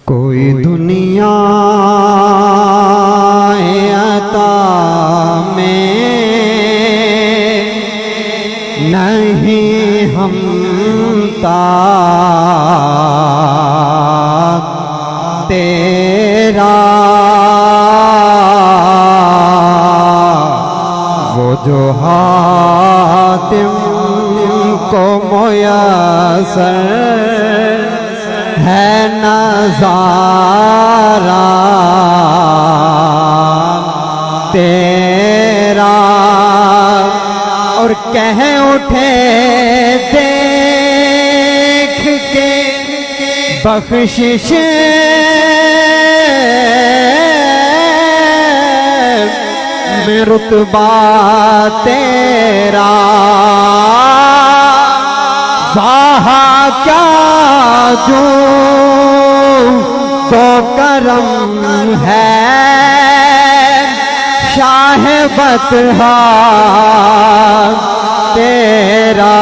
کوئی دنیا عطا میں نہیں ہمتا تیرا، وہ جو حاتم کو میسر ہے نظارہ تیرا، اور کہہ اٹھے دیکھ کے بخشش میں رتبہ تیرا، وہاں کیا جو تو کرم ہے شاہ بطحا تیرا،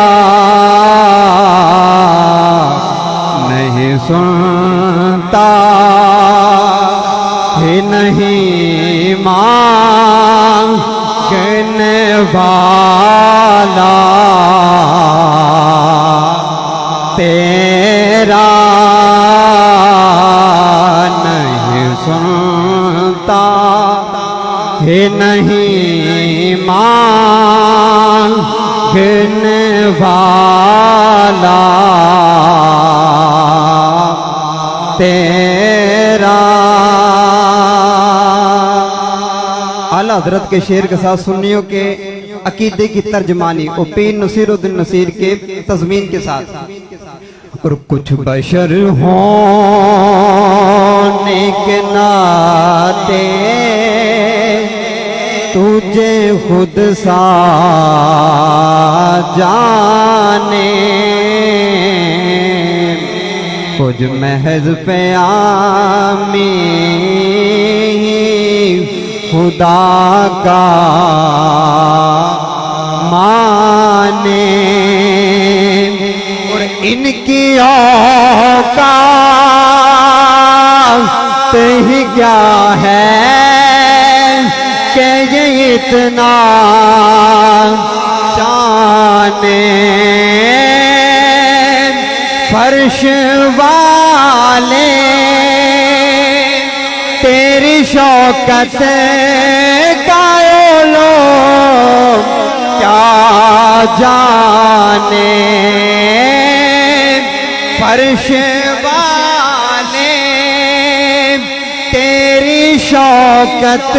نہیں سنتا ہی نہیں مانگنے والا تیرا، نہیں سنتا ہی نہیں مانگنے والا تیرا۔ اعلیٰ حضرت کے شعر کے ساتھ سنیوں کے عقیدے کی ترجمانی اور پیر نصیر الدین نصیر کے تضمین کے ساتھ، اور کچھ بشر ہونے کے ناتے تجھے خود سا جانے، کچھ محض پیامی خدا کا مانے، اور ان کی اوقات ہی کیا ہے کہ یہ اتنا جانے، فرش والے تیری شوکت کا لوگ کیا جانے، فرش والے تیری شوکت